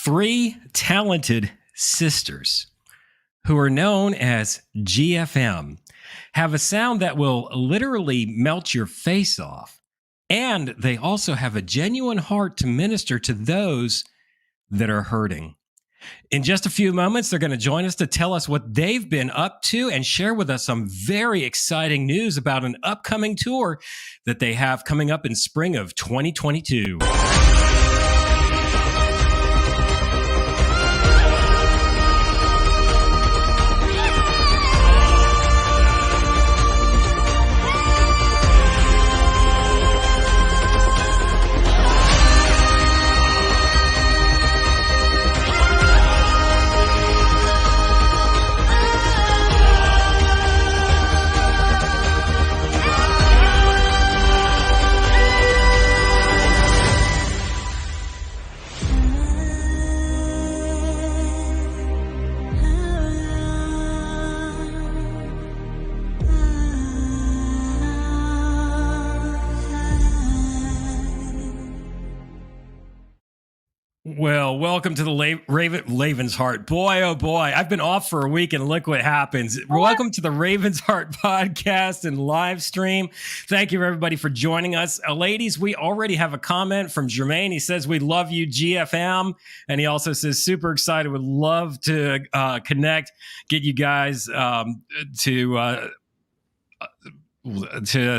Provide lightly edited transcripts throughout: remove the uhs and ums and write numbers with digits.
Three talented sisters who are known as GFM have a sound that will literally melt your face off. And they also have a genuine heart to minister to those that are hurting. In just a few moments, they're going to join us to tell us what they've been up to and share with us some very exciting news about an upcoming tour that they have coming up in spring of 2022. Well, welcome to the Raven's Heart. Boy, oh boy, I've been off for a week and look what happens. Welcome to the Raven's Heart podcast and live stream. Thank you, everybody, for joining us. Ladies, we already have a comment from Jermaine. He says, we love you, GFM. And he also says, super excited, would love to connect, get you guys to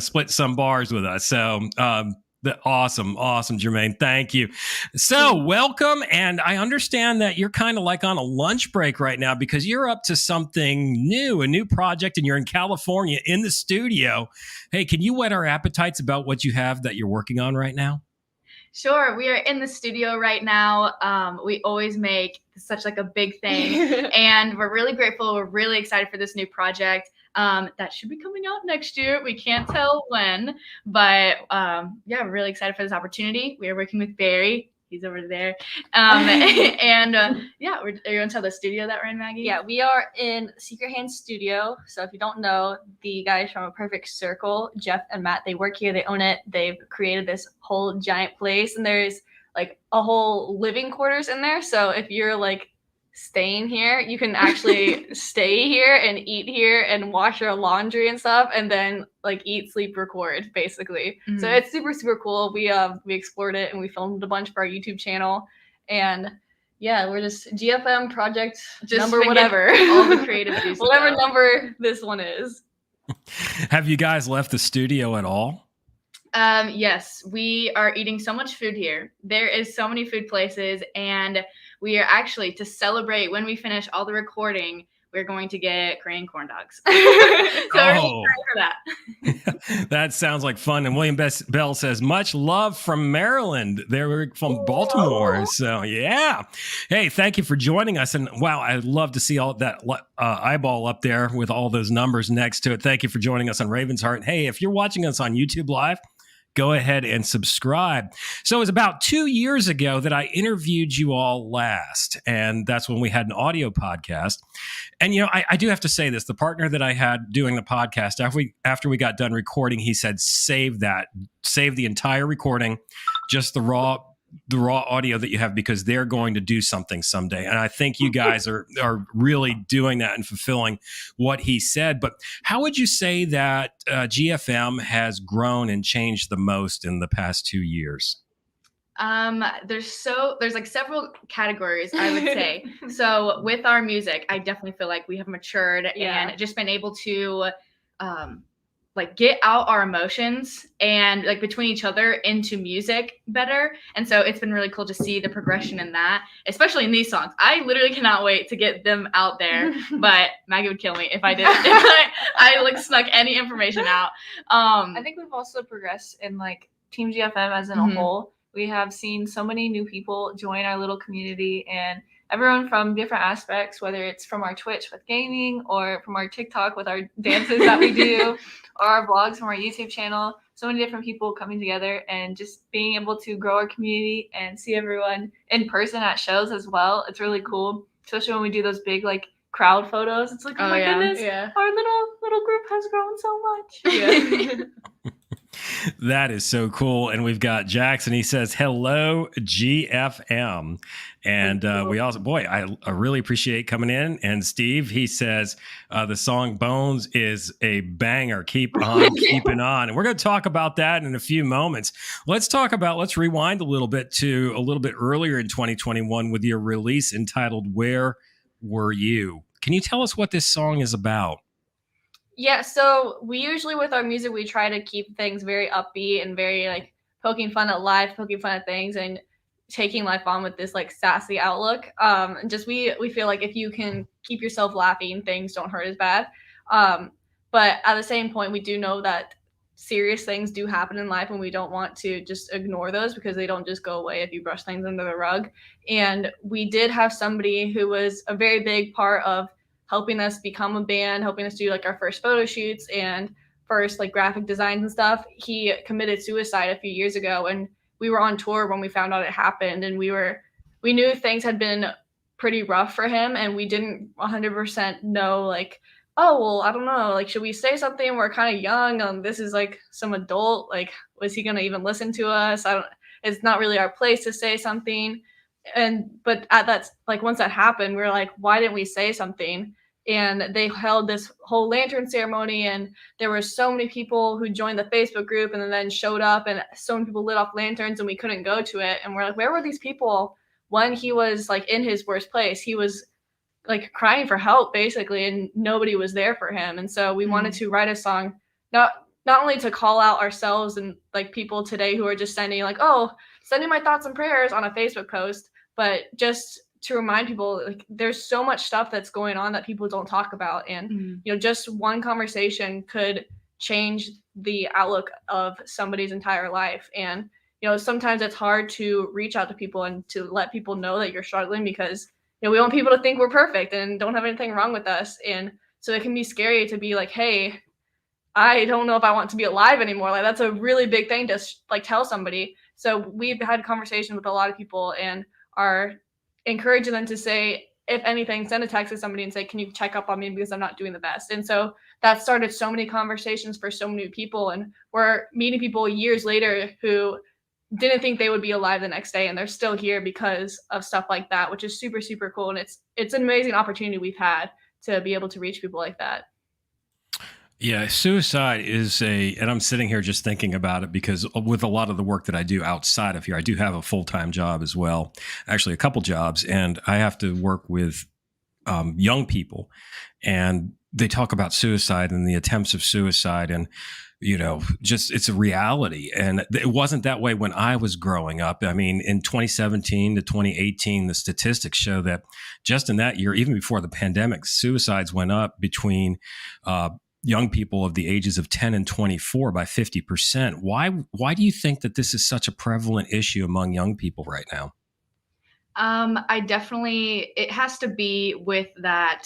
split some bars with us. So, awesome, Jermaine. Thank you. So welcome. And I understand that you're kind of like on a lunch break right now because you're up to something new, a new project, and you're in California in the studio. Hey, can you whet our appetites about what you have that you're working on right now? Sure. We are in the studio right now. We always make such like a big thing and we're really grateful. We're really excited for this new project. That should be coming out next year. We can't tell when, but yeah, we're really excited for this opportunity. We are working with Barry. He's over there. And yeah, are you going to tell the studio that we're in, Maggie? Yeah, we are in Secret Hand Studio. So if you don't know, the guys from A Perfect Circle, Jeff and Matt, they work here. They own it. They've created this whole giant place, and there's like a whole living quarters in there. So if you're like staying here, you can actually stay here and eat here and wash your laundry and stuff, and then like eat, sleep, record basically. So it's super cool. We explored it and we filmed a bunch for our YouTube channel, and yeah, we're just GFM project just number whatever, all the creative juice whatever number this one is. Have you guys left the studio at all? Yes, we are eating so much food here. There is so many food places, and we are actually, to celebrate when we finish all the recording, we're going to get Korean corn dogs. So we're really excited for that. That sounds like fun. And William Bell says, much love from Maryland. They're from Baltimore. So yeah. Hey, thank you for joining us. And wow, I'd love to see all that eyeball up there with all those numbers next to it. Thank you for joining us on Raven's Heart. Hey, if you're watching us on YouTube Live, go ahead and subscribe. So it was about 2 years ago that I interviewed you all last, and that's when we had an audio podcast. And, you know, I do have to say this. The partner that I had doing the podcast, after we got done recording, he said, save the entire recording, just the raw audio that you have, because they're going to do something someday. And I think you guys are really doing that and fulfilling what he said. But how would you say that GFM has grown and changed the most in the past 2 years? There's like several categories, I would say. So with our music, I definitely feel like we have matured and just been able to like get out our emotions and like between each other into music better. And so it's been really cool to see the progression in that, especially in these songs. I literally cannot wait to get them out there, but Maggie would kill me if I didn't. I like snuck any information out. I think we've also progressed in like Team GFM as in a whole. We have seen so many new people join our little community, and everyone from different aspects, whether it's from our Twitch with gaming or from our TikTok with our dances that we do, or our vlogs from our YouTube channel. So many different people coming together and just being able to grow our community and see everyone in person at shows as well. It's really cool, especially when we do those big like crowd photos. It's like, oh my goodness, our little group has grown so much. That is so cool. And we've got Jackson. He says, hello, GFM. And we also, boy, I really appreciate coming in. And Steve, he says, the song Bones is a banger. Keep on keeping on. And we're going to talk about that in a few moments. Let's rewind a little bit to a little bit earlier in 2021 with your release entitled Where Were You? Can you tell us what this song is about? Yeah, so we usually with our music we try to keep things very upbeat and very like poking fun at life, poking fun at things, and taking life on with this like sassy outlook. And just we feel like if you can keep yourself laughing, things don't hurt as bad. But at the same point, we do know that serious things do happen in life, and we don't want to just ignore those because they don't just go away if you brush things under the rug. And we did have somebody who was a very big part of helping us become a band, helping us do like our first photo shoots and first like graphic designs and stuff. He committed suicide a few years ago, and we were on tour when we found out it happened, and we knew things had been pretty rough for him, and we didn't 100% know like, oh well, I don't know, like should we say something? We're kind of young. This is like some adult. Like, was he gonna even listen to us? I don't. It's not really our place to say something. But at that, like once that happened, we were like, why didn't we say something? And they held this whole lantern ceremony, and there were so many people who joined the Facebook group and then showed up, and so many people lit off lanterns, and we couldn't go to it. And we're like, where were these people when he was like in his worst place? He was like crying for help basically, and nobody was there for him. And so we wanted to write a song, not only to call out ourselves and like people today who are just sending like, oh, sending my thoughts and prayers on a Facebook post, but just to remind people like there's so much stuff that's going on that people don't talk about. And you know, just one conversation could change the outlook of somebody's entire life. And you know, sometimes it's hard to reach out to people and to let people know that you're struggling, because you know, we want people to think we're perfect and don't have anything wrong with us. And so it can be scary to be like, hey, I don't know if I want to be alive anymore. Like that's a really big thing to like tell somebody. So we've had conversations with a lot of people and are encouraging them to say, if anything, send a text to somebody and say, can you check up on me because I'm not doing the best? And so that started so many conversations for so many people. And we're meeting people years later who didn't think they would be alive the next day, and they're still here because of stuff like that, which is super, super cool. And it's an amazing opportunity we've had to be able to reach people like that. Yeah, suicide is and I'm sitting here just thinking about it because with a lot of the work that I do outside of here, I do have a full-time job as well, actually a couple jobs, and I have to work with young people, and they talk about suicide and the attempts of suicide, and you know, just it's a reality. And it wasn't that way when I was growing up. I mean, in 2017 to 2018, the statistics show that just in that year, even before the pandemic, suicides went up between young people of the ages of 10 and 24 by 50%. Why do you think that this is such a prevalent issue among young people right now? It has to be with that,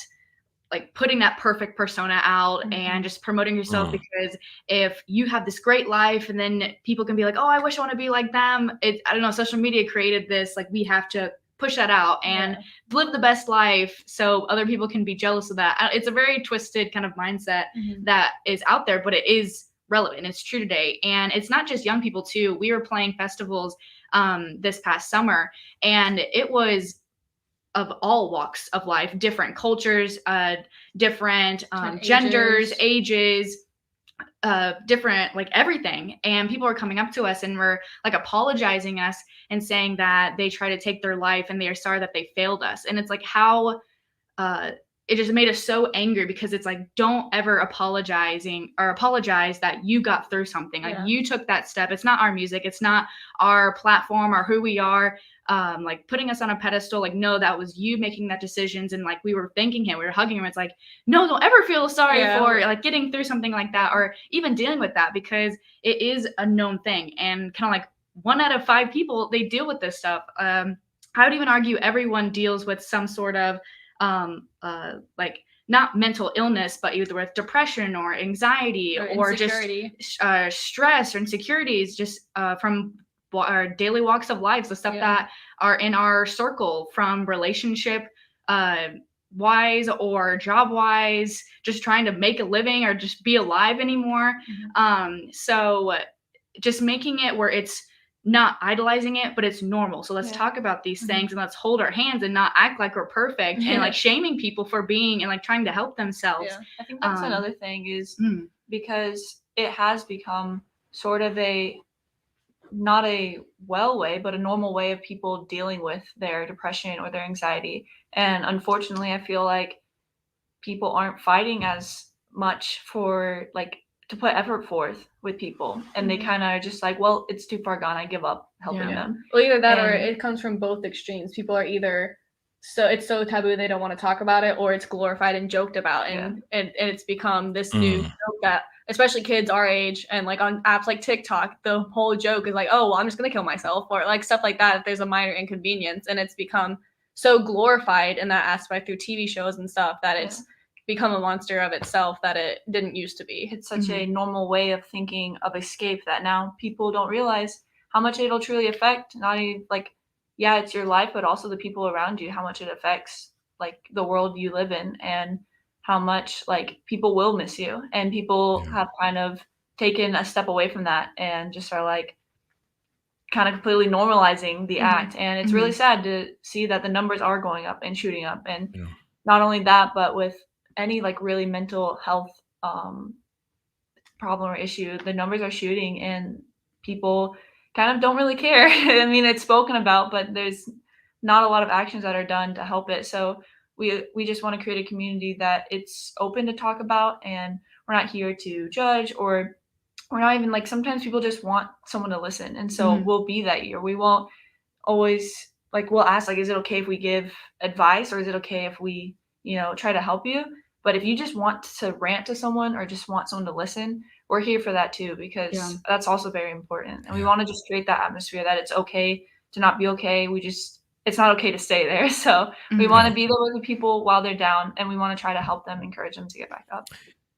like putting that perfect persona out and just promoting yourself, because if you have this great life and then people can be like, oh, I wish I want to be like them. I don't know, social media created this, like we have to push that out and live the best life so other people can be jealous of that. It's a very twisted kind of mindset that is out there, but it is relevant. It's true today. And it's not just young people too. We were playing festivals this past summer, and it was of all walks of life, different cultures, different genders, ages, different, like everything. And people are coming up to us and were like apologizing us and saying that they try to take their life and they are sorry that they failed us. And it's like how it just made us so angry, because it's like, don't ever apologize that you got through something. Like you took that step. It's not our music. It's not our platform or who we are. Like putting us on a pedestal, like, no, that was you making that decisions. And like, we were thanking him, we were hugging him. It's like, no, don't ever feel sorry for like getting through something like that, or even dealing with that, because it is a known thing. And kind of like 1 out of 5 people, they deal with this stuff. I would even argue everyone deals with some sort of like not mental illness, but either with depression or anxiety or just stress or insecurities, just from our daily walks of life, the stuff that are in our circle, from relationship wise or job wise, just trying to make a living or just be alive anymore. So just making it where it's not idolizing it, but it's normal. So let's talk about these things and let's hold our hands and not act like we're perfect and like shaming people for being and like trying to help themselves. Yeah. I think that's another thing is because it has become sort of not a well way, but a normal way of people dealing with their depression or their anxiety. And unfortunately, I feel like people aren't fighting as much for like to put effort forth with people, and they kind of are just like, well, it's too far gone, I give up helping them. Well, either that or it comes from both extremes. People are either it's so taboo they don't want to talk about it, or it's glorified and joked about, and it's become this new joke that especially kids our age and like on apps like TikTok, the whole joke is like, oh well, I'm just gonna kill myself, or like stuff like that if there's a minor inconvenience, and it's become so glorified in that aspect through TV shows and stuff that it's become a monster of itself that it didn't used to be. It's such a normal way of thinking of escape that now people don't realize how much it'll truly affect not even like, yeah, it's your life, but also the people around you, how much it affects like the world you live in, and how much like people will miss you, and people have kind of taken a step away from that and just are like kind of completely normalizing the act. And it's really sad to see that the numbers are going up and shooting up. And not only that, but with any like really mental health problem or issue, the numbers are shooting and people kind of don't really care. I mean, it's spoken about, but there's not a lot of actions that are done to help it. So we just want to create a community that it's open to talk about, and we're not here to judge, or we're not even like, sometimes people just want someone to listen. And so we'll be that ear. We won't always like, we'll ask like, is it okay if we give advice, or is it okay if we, you know, try to help you? But if you just want to rant to someone or just want someone to listen, we're here for that too, because that's also very important. And we want to just create that atmosphere that it's okay to not be okay. It's not okay to stay there. So we want to be there with the people while they're down, and we want to try to help them, encourage them to get back up.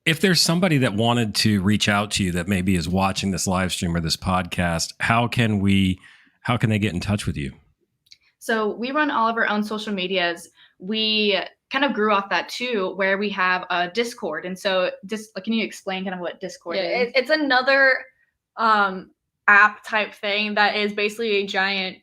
If there's somebody that wanted to reach out to you that maybe is watching this live stream or this podcast, how can they get in touch with you? So we run all of our own social medias. We kind of grew off that too, where we have a Discord. And so just can you explain kind of what Discord is? It's another app type thing that is basically a giant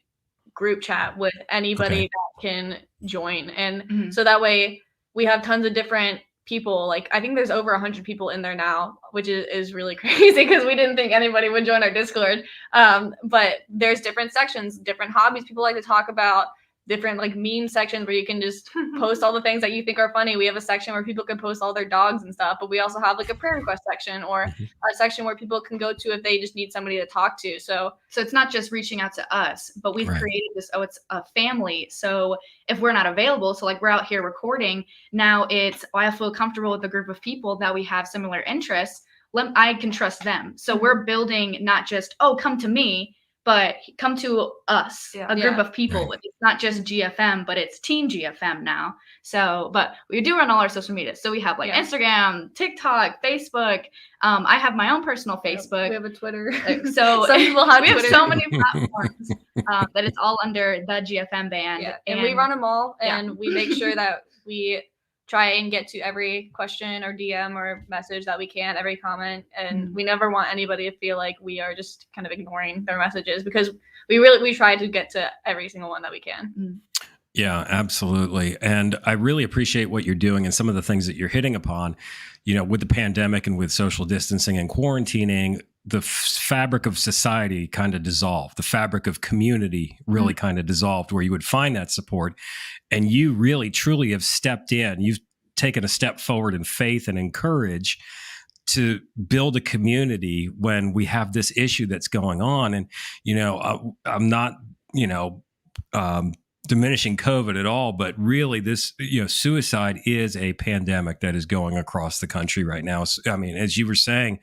group chat with anybody that can join. And so that way we have tons of different people. Like I think there's over 100 people in there now, which is really crazy because we didn't think anybody would join our Discord. But there's different sections, different hobbies people like to talk about, different like meme sections where you can just post all the things that you think are funny. We have a section where people can post all their dogs and stuff, but we also have like a prayer request section, or a section where people can go to if they just need somebody to talk to. So it's not just reaching out to us, but we've created this, it's a family. So if we're not available, so like we're out here recording, now I feel comfortable with a group of people that we have similar interests. I can trust them. So we're building not just, come to me, but come to us, a group of people. Right. It's not just GFM, but it's Team GFM now. So, but we do run all our social media. So we have like Instagram, TikTok, Facebook. I have my own personal Facebook. We have a Twitter. So some people have Twitter. We have so many platforms that it's all under the GFM band. Yeah. And we run them all, and we make sure that we try and get to every question or DM or message that we can, every comment. And we never want anybody to feel like we are just kind of ignoring their messages, because we try to get to every single one that we can. Yeah, absolutely. And I really appreciate what you're doing and some of the things that you're hitting upon, you know, with the pandemic and with social distancing and quarantining. The fabric of society kind of dissolved. The fabric of community really kind of dissolved, where you would find that support. And you really, truly have stepped in. You've taken a step forward in faith and in courage to build a community when we have this issue that's going on. And, you know, I'm not, diminishing COVID at all, but really this, suicide is a pandemic that is going across the country right now. So, I mean, as you were saying,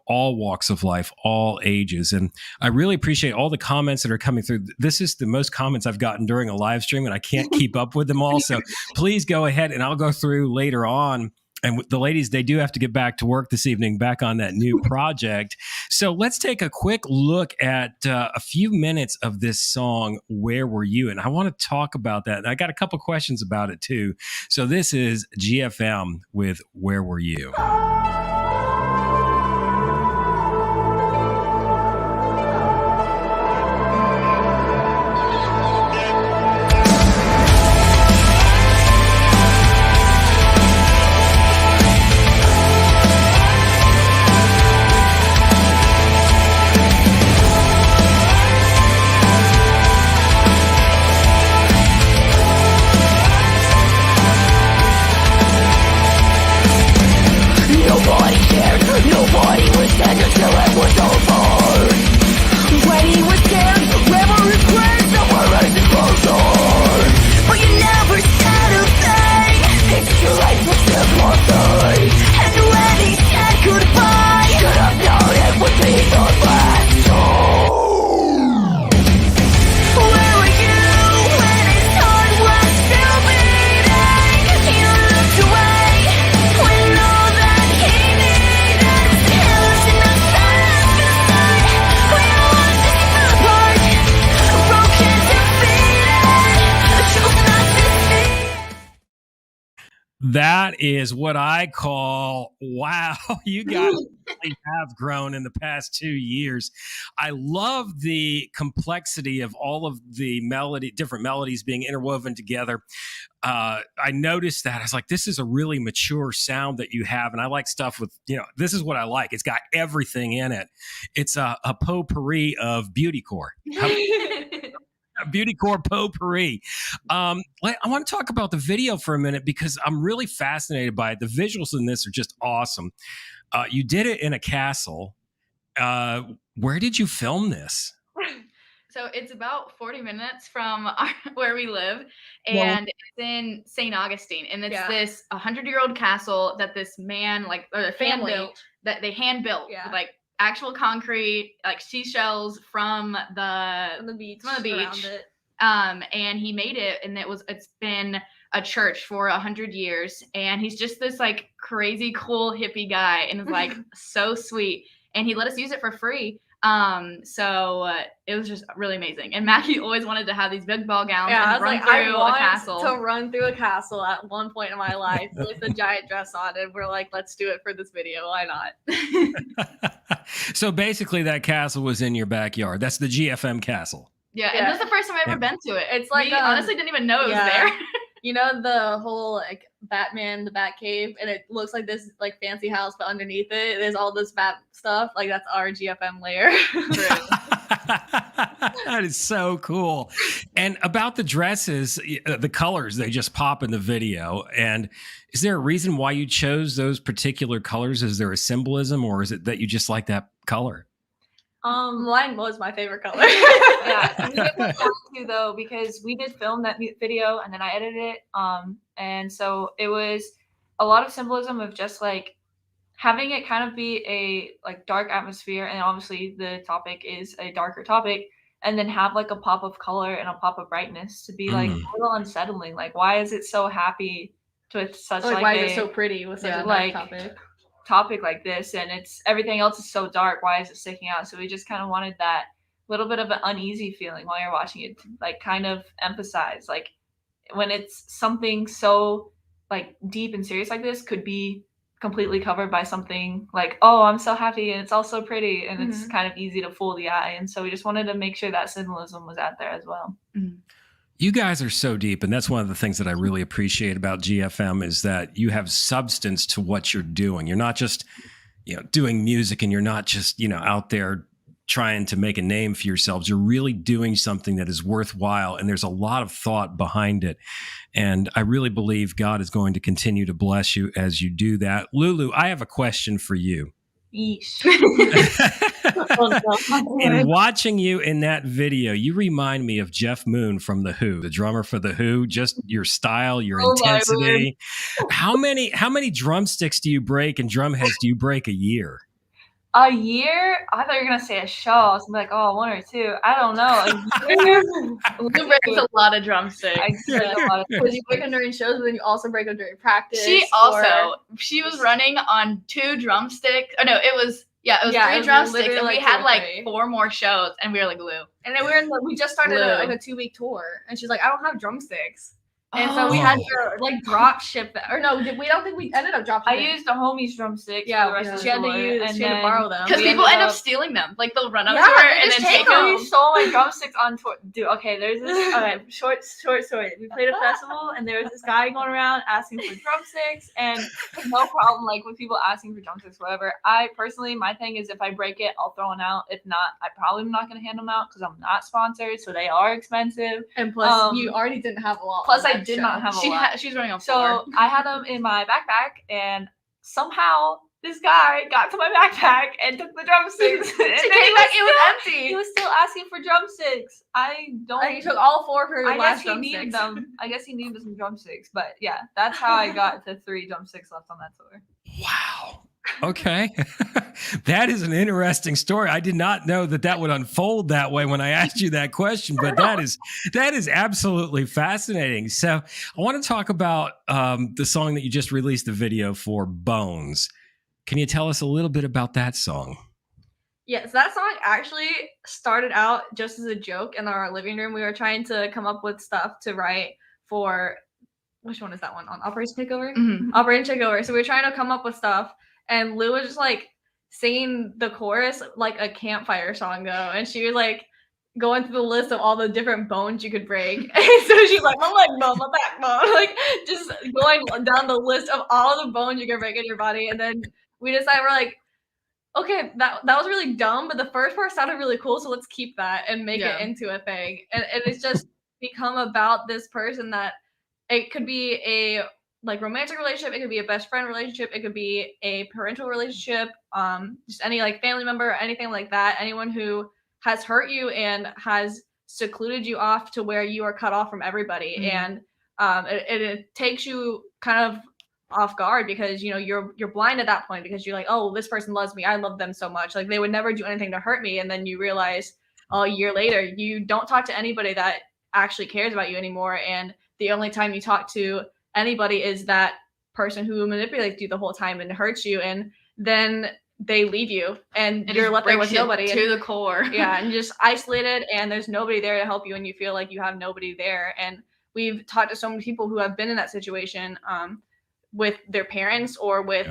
all walks of life, all ages. And I really appreciate all the comments that are coming through. This is the most comments I've gotten during a live stream, and I can't keep up with them all. So please go ahead, and I'll go through later on. And the ladies, they do have to get back to work this evening, back on that new project. So let's take a quick look at a few minutes of this song, Where Were You? And I want to talk about that. And I got a couple questions about it too. So this is GFM with Where Were You? That is what I call, wow, you guys really have grown in the past 2 years. I love the complexity of all of the different melodies being interwoven together. I noticed that. I was like, this is a really mature sound that you have. And I like stuff with, this is what I like. It's got everything in it. It's a potpourri of beautycore. Beautycore potpourri. I want to talk about the video for a minute because I'm really fascinated by it. The visuals in this are just awesome. You did it in a castle. Where did you film this? So it's about 40 minutes from where we live, and it's in St. Augustine, and it's this 100-year-old castle that this man, or the family, that they hand built, with, actual concrete, seashells from the beach. And he made it, and it's been a church for 100 years, and he's just this crazy cool hippie guy, and is so sweet, and he let us use it for free. So it was just really amazing. And Mackie always wanted to have these big ball gowns and run through a castle. To run through a castle at one point in my life with a giant dress on, and we're like, let's do it for this video. Why not? So basically, that castle was in your backyard. That's the GFM castle. Yeah, and this is the first time I've ever been to it. It's we honestly didn't even know it was there. You know the whole Batman, the Batcave, and it looks like this fancy house, but underneath it, there's all this Bat stuff. That's our GFM layer. That is so cool. And about the dresses, the colors, they just pop in the video. And is there a reason why you chose those particular colors? Is there a symbolism, or is it that you just like that color? Mine was my favorite color. Yeah, we did want to though, because we did film that video and then I edited it. And so it was a lot of symbolism of just having it kind of be a dark atmosphere, and obviously the topic is a darker topic, and then have a pop of color and a pop of brightness to be a little unsettling. Why is it so happy with such why is it so pretty with such a dark topic like this, and it's everything else is so dark, why is it sticking out? So we just kind of wanted that little bit of an uneasy feeling while you're watching it to kind of emphasize when it's something so deep and serious like this could be completely covered by something oh, I'm so happy and it's all so pretty, and it's kind of easy to fool the eye. And so we just wanted to make sure that symbolism was out there as well. You guys are so deep, and that's one of the things that I really appreciate about GFM is that you have substance to what you're doing. You're not just, doing music, and you're not just, out there trying to make a name for yourselves. You're really doing something that is worthwhile, and there's a lot of thought behind it. And I really believe God is going to continue to bless you as you do that. Lulu, I have a question for you. Yeesh. In watching you in that video, you remind me of Jeff Moon from The Who, the drummer for The Who. Just your style, your intensity. How many drumsticks do you break and drum heads do you break a year? A year? I thought you were gonna say a show. I was like, oh, 1 or 2. I don't know. Lou breaks a lot of drumsticks. I break a lot of Because you break them during shows, but then you also break them during practice. She was running on 2 drumsticks. Oh no, it was 3 drumsticks, and we had 4 more shows, and we were Lou. And then we just started a 2-week tour, and she's like, I don't have drumsticks. And so we had to drop ship that. Or no, we don't think we ended up dropping I used the homie's drumsticks. Yeah, for the rest of she had the to tour, use, and she had to borrow them. Because people end up stealing them. They'll run up to her and then take them. You stole my drumsticks on tour. Dude, okay, there's this. Okay, short story. We played a festival, and there was this guy going around asking for drumsticks, and no problem with people asking for drumsticks, whatever. I personally, my thing is if I break it, I'll throw them out. If not, I probably am not going to hand them out because I'm not sponsored, so they are expensive. And plus, you already didn't have a lot. Plus, I did not have a lot. She's running on 4. So I had them in my backpack, and somehow this guy got to my backpack and took the drumsticks. And she came back, it was empty. He was still asking for drumsticks. He took all 4 for his last drumsticks. Needed them. I guess he needed some drumsticks. But yeah, that's how I got to 3 drumsticks left on that tour. Wow. Okay. That is an interesting story. I did not know that would unfold that way when I asked you that question, but that is absolutely fascinating. So I want to talk about the song that you just released the video for, Bones. Can you tell us a little bit about that song? Yes, that song actually started out just as a joke in our living room. We were trying to come up with stuff to write for which one is that one on Operation Takeover? Mhm. Operation Takeover. So we were trying to come up with stuff, and Lou was just like singing the chorus like a campfire song though, and she was like going through the list of all the different bones you could break. And so she's like, my leg bone, my back bone, like just going down the list of all the bones you can break in your body. And then we decided, we're like, okay, that was really dumb, but the first part sounded really cool, so let's keep that and make it into a thing. And it's just become about this person that it could be a like romantic relationship, it could be a best friend relationship, it could be a parental relationship, just any like family member or anything like that, anyone who has hurt you and has secluded you off to where you are cut off from everybody. Mm-hmm. And it takes you kind of off guard because you're blind at that point because you're like, oh, this person loves me, I love them so much, like they would never do anything to hurt me. And then you realize a year later you don't talk to anybody that actually cares about you anymore, and the only time you talk to anybody is that person who manipulates you the whole time and hurts you, and then they leave you and you're left there with nobody to the core. Yeah, and just isolated, and there's nobody there to help you, and you feel like you have nobody there. And we've talked to so many people who have been in that situation with their parents or with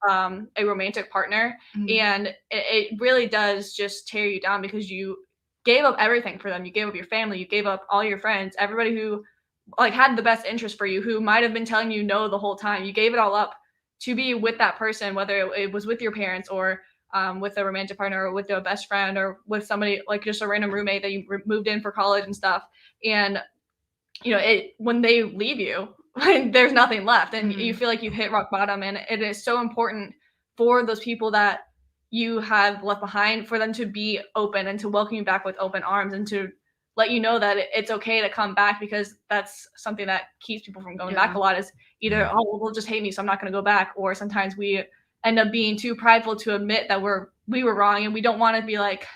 a romantic partner. Mm-hmm. And it really does just tear you down because you gave up everything for them. You gave up your family, you gave up all your friends, everybody who like had the best interest for you, who might have been telling you no the whole time. You gave it all up to be with that person, whether it was with your parents or with a romantic partner or with a best friend or with somebody like just a random roommate that you moved in for college and stuff. And when they leave you, there's nothing left, and you feel like you've hit rock bottom. And it is so important for those people that you have left behind, for them to be open and to welcome you back with open arms and to let you know that it's okay to come back, because that's something that keeps people from going back a lot, is either, oh, well, they'll just hate me, so I'm not going to go back. Or sometimes we end up being too prideful to admit that we were wrong, and we don't want to be like,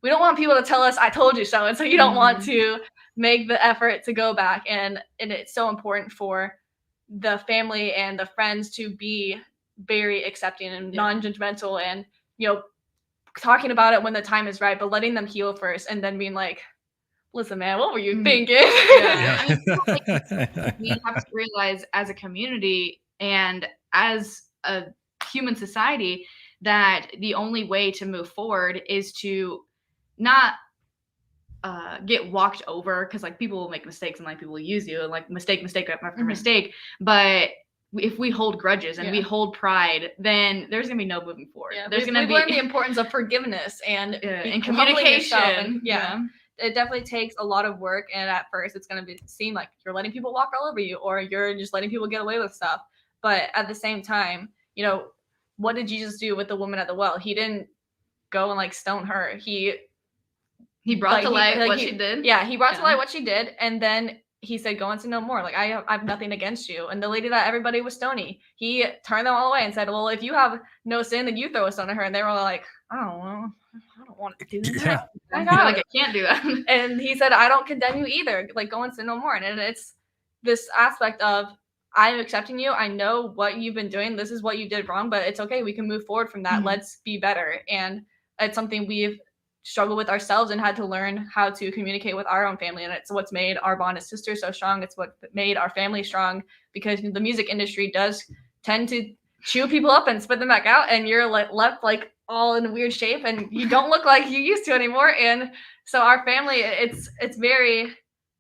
we don't want people to tell us, I told you so. And so you don't want to make the effort to go back. And it's so important for the family and the friends to be very accepting and non-judgmental, and, talking about it when the time is right, but letting them heal first, and then being like, listen, man, what were you thinking? Yeah. We have to realize as a community and as a human society that the only way to move forward is to not get walked over, because like people will make mistakes and like people will use you, and like mistake after mistake. But if we hold grudges and we hold pride, then there's gonna be no moving forward. There's gonna be learned the importance of forgiveness and communication. It definitely takes a lot of work, and at first it's going to seem like you're letting people walk all over you, or you're just letting people get away with stuff. But at the same time, what did Jesus do with the woman at the well? He didn't go and like stone her. He brought to light what she did. Yeah, he brought to light what she did, and then he said, go and sin no more. Like, I have nothing against you. And the lady that everybody was stoning, he turned them all away and said, well, if you have no sin, then you throw a stone at her. And they were all like, I don't want to do that. I can't do that. And he said, I don't condemn you either. Like, go and sin no more. And it's this aspect of, I'm accepting you. I know what you've been doing. This is what you did wrong, but it's okay. We can move forward from that. Mm-hmm. Let's be better. And it's something we've struggled with ourselves and had to learn how to communicate with our own family. And it's what's made our bond as sisters so strong. It's what made our family strong, because the music industry does tend to chew people up and spit them back out. And you're like left like all in a weird shape, and you don't look like you used to anymore. And so our family,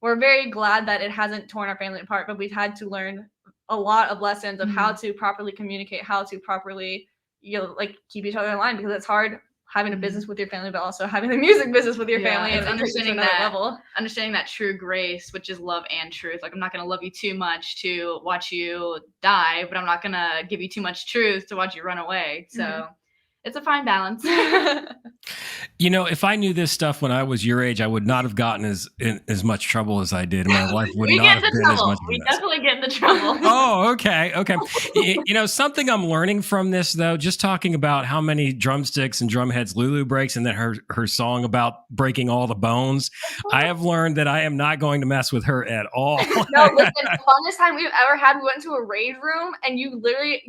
we're very glad that it hasn't torn our family apart, but we've had to learn a lot of lessons of how to properly communicate, how to properly, keep each other in line, because it's hard having a business with your family, but also having the music business with your family, and understanding that true grace, which is love and truth. Like, I'm not going to love you too much to watch you die, but I'm not going to give you too much truth to watch you run away. So it's a fine balance. If I knew this stuff when I was your age, I would not have gotten as much trouble as I did. My life would not have been as much. We definitely get into trouble. Oh, okay. Something I'm learning from this, though, just talking about how many drumsticks and drumheads Lulu breaks, and then her song about breaking all the bones. I have learned that I am not going to mess with her at all. No, listen, the funnest time we've ever had, we went to a rave room, and you literally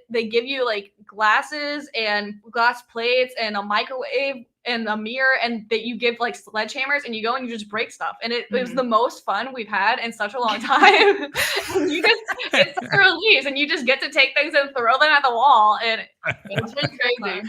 they give you like glasses and glass plates and a microwave and a mirror, and that you give like sledgehammers and you go and you just break stuff. And it was the most fun we've had in such a long time. It's such a release, and you just get to take things and throw them at the wall, and it's been crazy.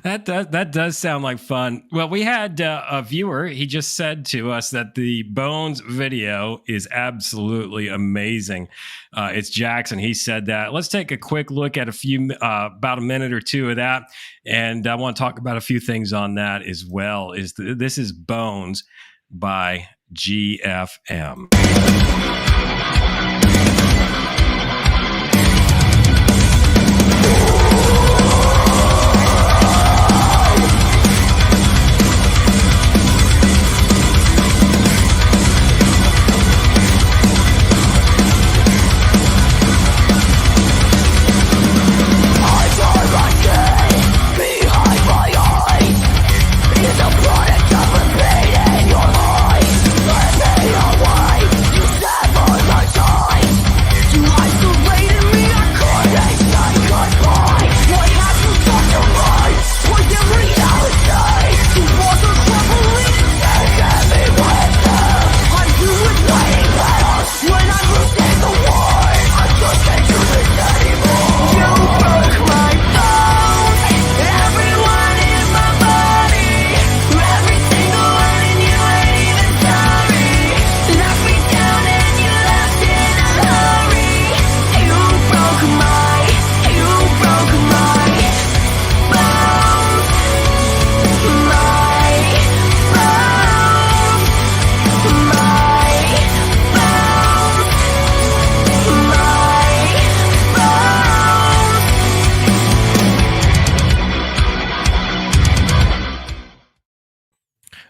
That does sound like fun. Well, we had a viewer. He just said to us that the Bones video is absolutely amazing. It's Jackson. He said that. Let's take a quick look at about a minute or two of that, and I want to talk about a few things on that as well. This is Bones by GFM.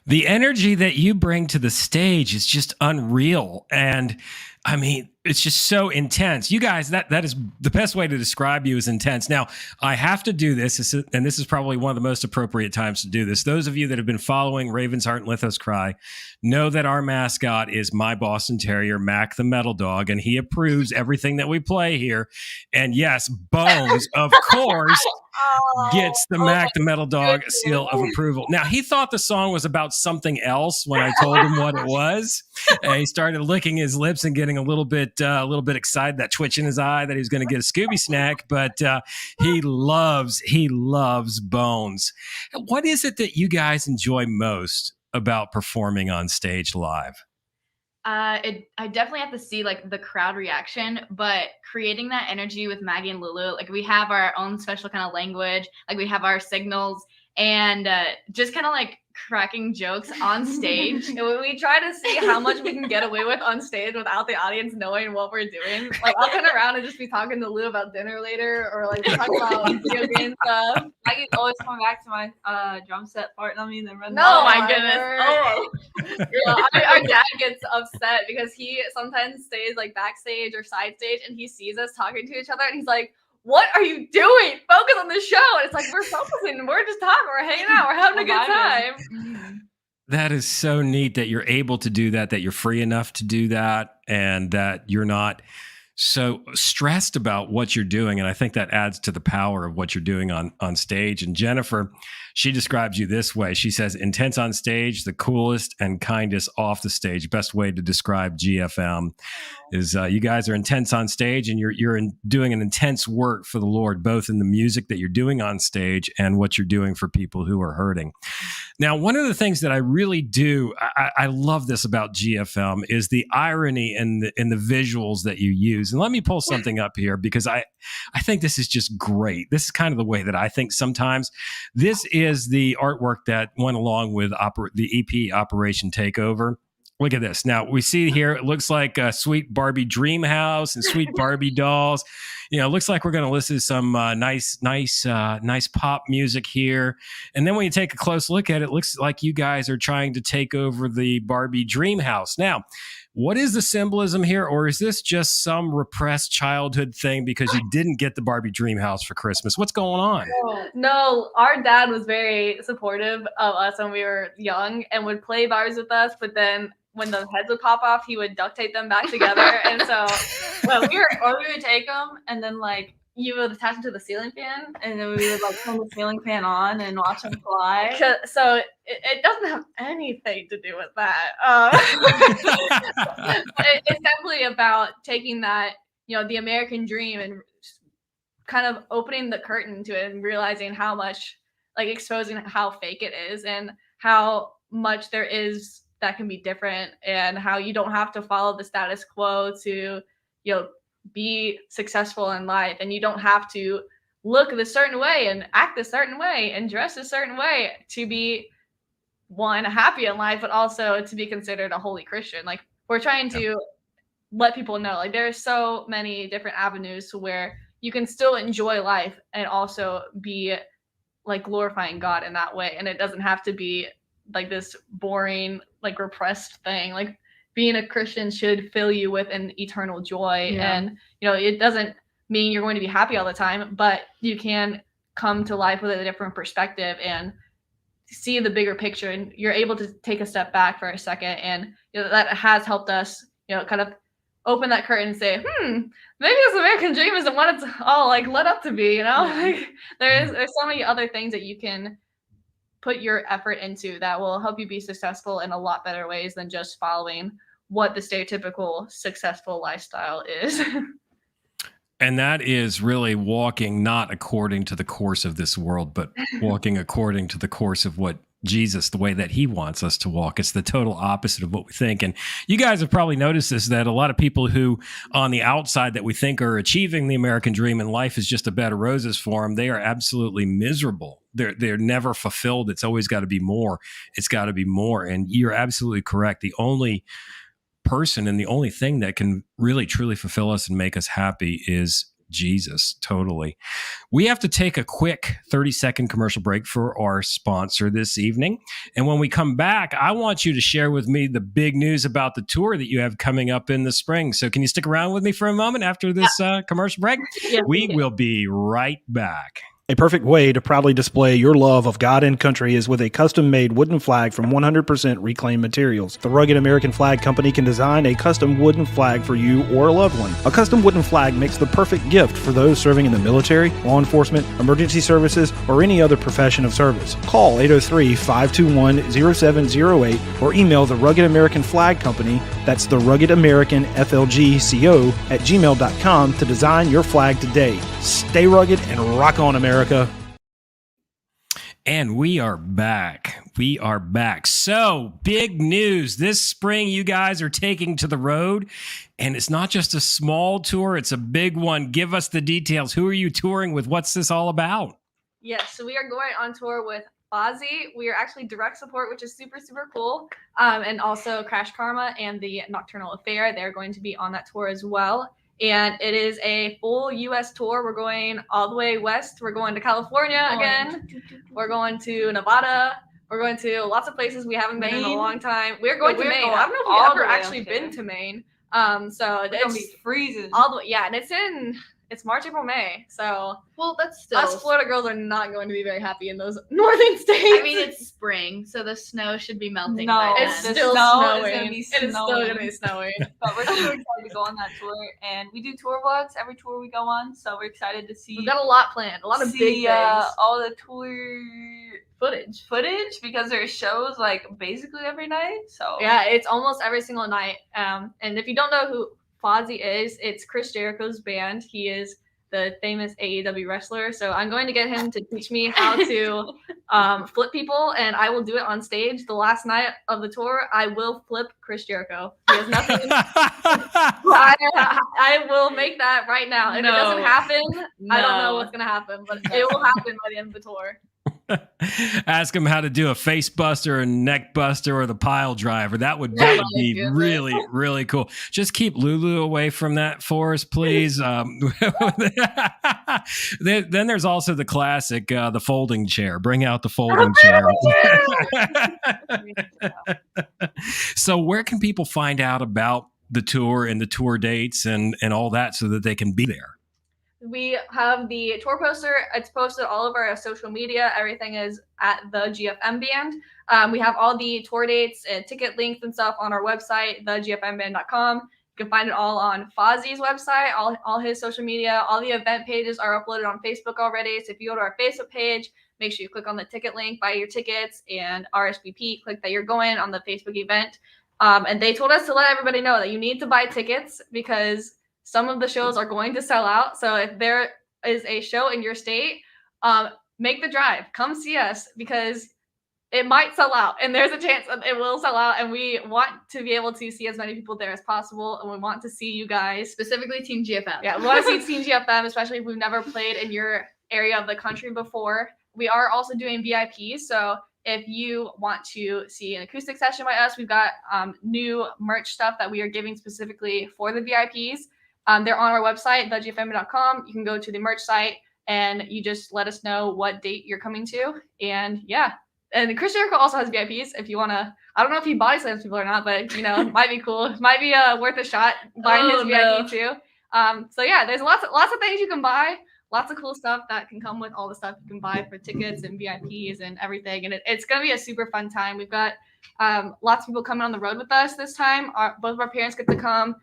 The energy that you bring to the stage is just unreal. And I mean, it's just so intense. You guys, that is the best way to describe you, is intense. Now, I have to do this, and this is probably one of the most appropriate times to do this. Those of you that have been following Raven's Heart and Lithos Cry know that our mascot is my Boston Terrier, Mac the Metal Dog, and he approves everything that we play here. And yes, Bones, of course, gets the Mac the Metal Dog seal of approval. Now, he thought the song was about something else when I told him what it was. He started licking his lips and getting a little bit excited, that twitch in his eye that he was going to get a Scooby snack. But he loves Bones. What is it that you guys enjoy most about performing on stage live? I definitely have to see like the crowd reaction, but creating that energy with Maggie and Lulu, like we have our own special kind of language, like we have our signals, and just kind of like cracking jokes on stage. And when we try to see how much we can get away with on stage without the audience knowing what we're doing, like I'll turn around and just be talking to Lou about dinner later, or like talk about video game stuff. Maggie's always coming back to my drum set part on me and then run. No, my goodness. Our dad gets upset because he sometimes stays like backstage or side stage, and he sees us talking to each other, and he's like, "What are you doing? Focus on the show." And it's like, we're focusing. We're just talking. We're hanging out. We're having a good time. That is so neat that you're able to do that you're free enough to do that, and that you're not so stressed about what you're doing. And I think that adds to the power of what you're doing on stage. And Jennifer, she describes you this way. She says, intense on stage, the coolest and kindest off the stage. Best way to describe GFM is you guys are intense on stage, and you're doing an intense work for the Lord, both in the music that you're doing on stage and what you're doing for people who are hurting. Now, one of the things that I really do, I love this about GFM, is the irony in the visuals that you use. And let me pull something up here, because I think this is just great. This is kind of the way that I think sometimes. This is the artwork that went along with the EP Operation Takeover. Look at this. Now, we see here, it looks like a sweet Barbie dream house and sweet Barbie dolls. You know, it looks like we're going to listen to some nice pop music here. And then when you take a close look at it, it looks like you guys are trying to take over the Barbie dream house. Now, what is the symbolism here? Or is this just some repressed childhood thing because you didn't get the Barbie dream house for Christmas? What's going on? No, our dad was very supportive of us when we were young and would play bars with us, but then when the heads would pop off, he would duct tape them back together. And so well, we would take them, and then like you would attach them to the ceiling fan, and then we would like turn the ceiling fan on and watch them fly. So it doesn't have anything to do with that. It's definitely about taking that, the American dream and kind of opening the curtain to it and realizing how much, like exposing how fake it is and how much there is that can be different, and how you don't have to follow the status quo to, be successful in life, and you don't have to look a certain way and act a certain way and dress a certain way to be happy in life, but also to be considered a holy Christian. Like, we're trying to let people know, like, there are so many different avenues to where you can still enjoy life and also be like glorifying God in that way. And it doesn't have to be like this boring, like repressed thing. Like, being a Christian should fill you with an eternal joy. Yeah. And, it doesn't mean you're going to be happy all the time, but you can come to life with a different perspective and see the bigger picture. And you're able to take a step back for a second. And that has helped us, kind of open that curtain and say, maybe this American dream isn't what it's all like led up to be, Like, there's so many other things that you can put your effort into that will help you be successful in a lot better ways than just following what the stereotypical successful lifestyle is. And that is really walking not according to the course of this world, but walking according to the course of what Jesus, the way that he wants us to walk. It's the total opposite of what we think. And you guys have probably noticed this, that a lot of people who on the outside that we think are achieving the American dream and life is just a bed of roses for them, they are absolutely miserable. They're never fulfilled. It's always got to be more. It's got to be more. And you're absolutely correct. The only person and the only thing that can really truly fulfill us and make us happy is Jesus. Totally. We have to take a quick 30-second commercial break for our sponsor this evening. And when we come back, I want you to share with me the big news about the tour that you have coming up in the spring. So can you stick around with me for a moment after this commercial break? Yeah, we will be right back. A perfect way to proudly display your love of God and country is with a custom-made wooden flag from 100% reclaimed materials. The Rugged American Flag Company can design a custom wooden flag for you or a loved one. A custom wooden flag makes the perfect gift for those serving in the military, law enforcement, emergency services, or any other profession of service. Call 803-521-0708 or email the Rugged American Flag Company, that's the Rugged American FLGCO at gmail.com to design your flag today. Stay rugged and rock on, America. And we are back. We are back. So, big news. This spring, you guys are taking to the road. And it's not just a small tour, it's a big one. Give us the details. Who are you touring with? What's this all about? Yes, so we are going on tour with Fozzy. We are actually direct support, which is super, super cool. And also Crash Karma and the Nocturnal Affair. They're going to be on that tour as well. And it is a full U.S. tour. We're going all the way west. We're going to California again. We're going to Nevada. We're going to lots of places we haven't been in a long time. We're going to Maine. I don't know if we've ever actually been to Maine. So it's gonna be freezing all the way. Yeah, and it's March, April, May. So that's still us Florida girls are not going to be very happy in those northern states. I mean, it's spring, so the snow should be melting. No, by it's then. still snowing. snowing. It is still going to be snowing. But we're super excited to go on that tour, and we do tour vlogs every tour we go on. So we're excited to see. We've got a lot planned, a lot of big things. All the tour footage because there's shows like basically every night. So yeah, it's almost every single night. And if you don't know who Fozzy is, it's Chris Jericho's band. He is the famous AEW wrestler. So I'm going to get him to teach me how to flip people, and I will do it on stage. The last night of the tour, I will flip Chris Jericho. He has nothing. I will make that right now. If it doesn't happen, I don't know what's going to happen, but it will happen by the end of the tour. Ask him how to do a face buster, a neck buster, or the pile driver. That would be really, really cool. Just keep Lulu away from that for us, please. Then there's also the classic, the folding chair. Bring out the folding chair. So where can people find out about the tour and the tour dates and all that so that they can be there? We have the tour poster. It's posted all over our social media. Everything is at the GFM Band. We have all the tour dates and ticket links and stuff on our website, thegfmband.com. You can find it all on Fozzy's website, all his social media. All the event pages are uploaded on Facebook already. So if you go to our Facebook page, make sure you click on the ticket link, buy your tickets, and RSVP, click that you're going on the Facebook event. And they told us to let everybody know that you need to buy tickets because some of the shows are going to sell out. So if there is a show in your state, make the drive. Come see us because it might sell out, and there's a chance that it will sell out, and we want to be able to see as many people there as possible, and we want to see you guys. Specifically Team GFM. Yeah, we want to see Team GFM, especially if we've never played in your area of the country before. We are also doing VIPs, so if you want to see an acoustic session by us, we've got new merch stuff that we are giving specifically for the VIPs. They're on our website, thegfm.com. You can go to the merch site, and you just let us know what date you're coming to, and yeah. And Chris Jericho also has VIPs if you want to. I don't know if he body slams people or not, but it might be cool. It might be worth a shot buying his VIP too. So yeah, there's lots of things you can buy. Lots of cool stuff that can come with all the stuff you can buy for tickets and VIPs and everything. And it's gonna be a super fun time. We've got lots of people coming on the road with us this time. Both of our parents get to come.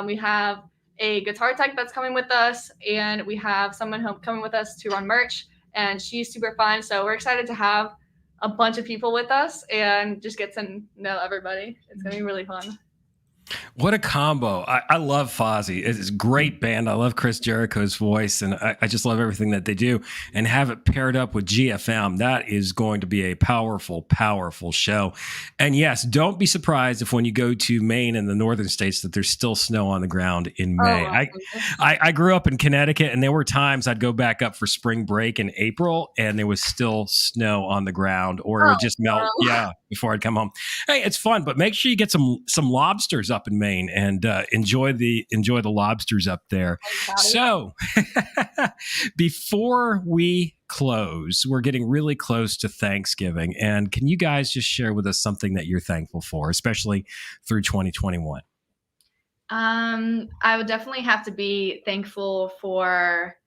We have a guitar tech that's coming with us, and we have someone coming with us to run merch. And she's super fun. So we're excited to have a bunch of people with us and just get to know everybody. It's gonna be really fun. What a combo. I love Fozzy. It's a great band. I love Chris Jericho's voice, and I just love everything that they do. And have it paired up with GFM. That is going to be a powerful, powerful show. And yes, don't be surprised if when you go to Maine and the northern states that there's still snow on the ground in May. I grew up in Connecticut, and there were times I'd go back up for spring break in April, and there was still snow on the ground, or it would just melt. Yeah, before I'd come home. Hey, it's fun, but make sure you get some lobsters up in Maine and enjoy the lobsters up there. So before we close, we're getting really close to Thanksgiving, and can you guys just share with us something that you're thankful for, especially through 2021? I would definitely have to be thankful for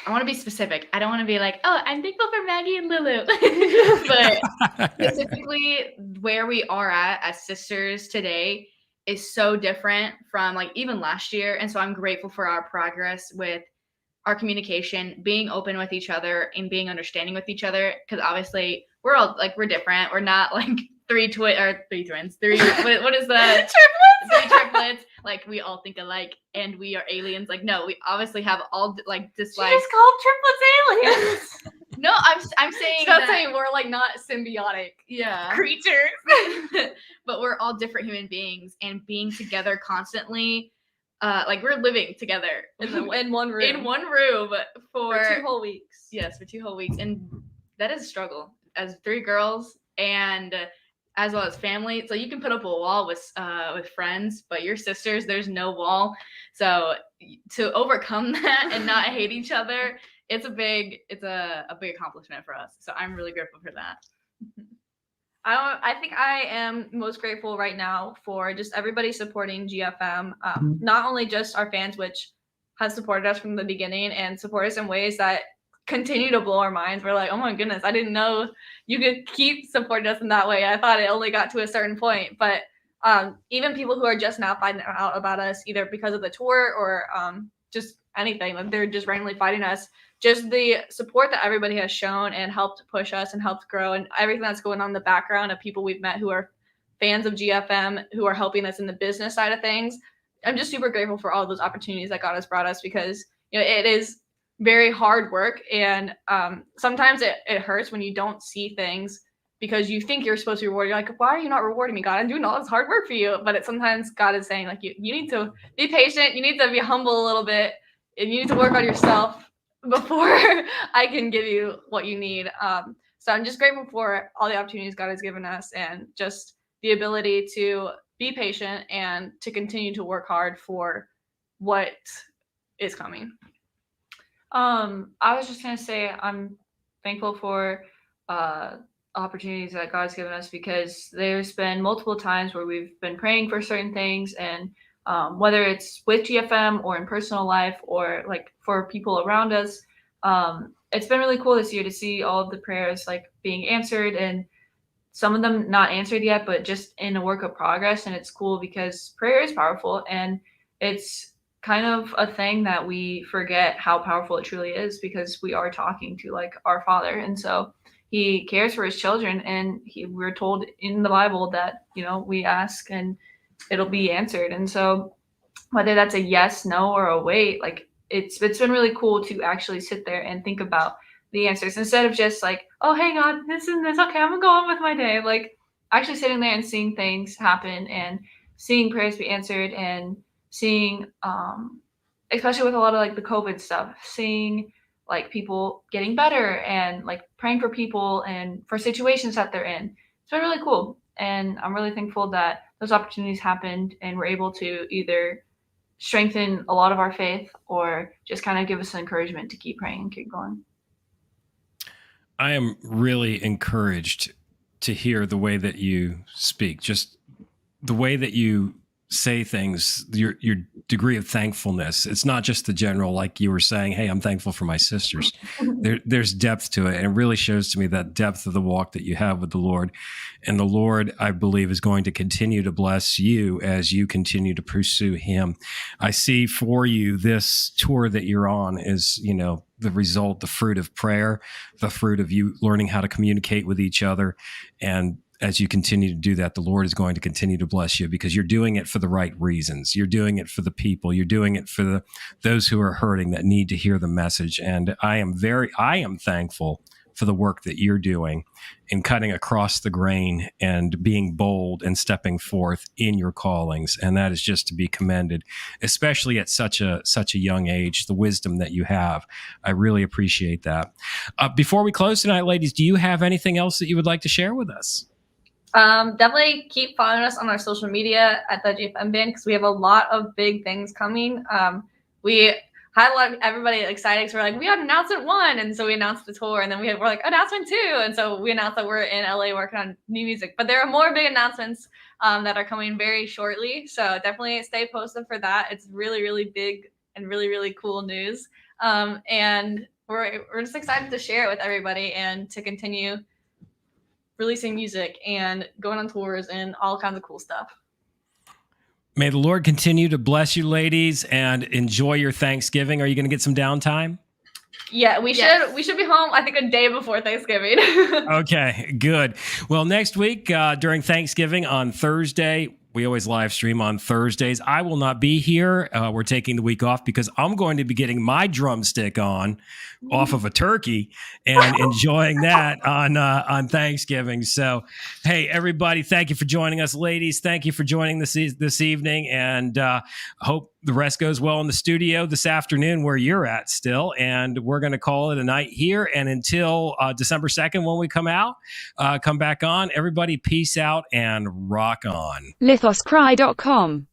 I want to be specific. I don't want to be like, oh, I'm thankful for Maggie and Lulu. But specifically where we are at as sisters today is so different from like even last year. And so I'm grateful for our progress with our communication, being open with each other and being understanding with each other. Because obviously we're all like, we're different. We're not like three twins. What is the triplets? 3 triplets. Like we all think alike and we are aliens. Like, no, we obviously have all like dislikes. She just called triplets aliens. No, I'm saying She's saying we're like not symbiotic creatures. But we're all different human beings, and being together constantly, like we're living together in one room. In one room for 2 whole weeks. Yes, for 2 whole weeks. And that is a struggle as 3 girls and as well as family. So you can put up a wall with friends, but your sisters, there's no wall. So to overcome that and not hate each other, it's a big accomplishment for us. So I'm really grateful for that. I think I am most grateful right now for just everybody supporting GFM. Not only just our fans, which has supported us from the beginning and support us in ways that continue to blow our minds. We're like, oh my goodness, I didn't know you could keep supporting us in that way. I thought it only got to a certain point. But even people who are just now finding out about us, either because of the tour or just anything, like they're just randomly finding us, just the support that everybody has shown and helped push us and helped grow, and everything that's going on in the background of people we've met who are fans of GFM, who are helping us in the business side of things. I'm just super grateful for all those opportunities that God has brought us, because it is very hard work, and sometimes it hurts when you don't see things because you think you're supposed to be rewarded. You're like, why are you not rewarding me, God? I'm doing all this hard work for you. But sometimes God is saying, like, you need to be patient, you need to be humble a little bit, and you need to work on yourself before I can give you what you need. So I'm just grateful for all the opportunities God has given us, and just the ability to be patient and to continue to work hard for what is coming. I was just going to say I'm thankful for opportunities that God's given us, because there's been multiple times where we've been praying for certain things, and whether it's with GFM or in personal life or like for people around us, it's been really cool this year to see all of the prayers like being answered, and some of them not answered yet, but just in a work of progress. And it's cool because prayer is powerful, and it's kind of a thing that we forget how powerful it truly is, because we are talking to like our Father. And so he cares for his children, and we're told in the Bible that, you know, we ask and it'll be answered. And so whether that's a yes, no, or a wait, like it's been really cool to actually sit there and think about the answers instead of just like, oh, hey God, this and this, okay, I'm gonna go on with my day. Like actually sitting there and seeing things happen and seeing prayers be answered, and seeing especially with a lot of like the COVID stuff, seeing like people getting better and like praying for people and for situations that they're in. It's been really cool, and I'm really thankful that those opportunities happened and we're able to either strengthen a lot of our faith or just kind of give us encouragement to keep praying and keep going. I am really encouraged to hear the way that you speak, just the way that you say things, your degree of thankfulness. It's not just the general, like you were saying, hey, I'm thankful for my sisters. There's depth to it. And it really shows to me that depth of the walk that you have with the Lord. And the Lord, I believe, is going to continue to bless you as you continue to pursue him. I see for you this tour that you're on is, you know, the result, the fruit of prayer, the fruit of you learning how to communicate with each other. And as you continue to do that, the Lord is going to continue to bless you, because you're doing it for the right reasons. You're doing it for the people. You're doing it for those who are hurting, that need to hear the message. And I am thankful for the work that you're doing in cutting across the grain and being bold and stepping forth in your callings. And that is just to be commended, especially at such a young age, the wisdom that you have. I really appreciate that. Before we close tonight, ladies, do you have anything else that you would like to share with us? Definitely keep following us on our social media at the GFM Band, because we have a lot of big things coming. We had a lot of everybody excited because we're like, we had announcement 1, and so we announced the tour, and then we're like announcement 2, and so we announced that we're in LA working on new music. But there are more big announcements that are coming very shortly, so definitely stay posted for that. It's really, really big and really, really cool news, and we're just excited to share it with everybody and to continue releasing music and going on tours and all kinds of cool stuff. May the Lord continue to bless you, ladies, and enjoy your Thanksgiving. Are you going to get some downtime? Yeah, we should be home, I think, a day before Thanksgiving. Okay, good. Well, next week during Thanksgiving on Thursday, we always live stream on Thursdays. I will not be here. We're taking the week off because I'm going to be getting my drumstick off of a turkey and enjoying that on Thanksgiving. So, hey, everybody, thank you for joining us. Ladies, thank you for joining this evening, and hope the rest goes well in the studio this afternoon where you're at still. And we're going to call it a night here. And until December 2nd, when we come back on, everybody peace out and rock on. lithoscry.com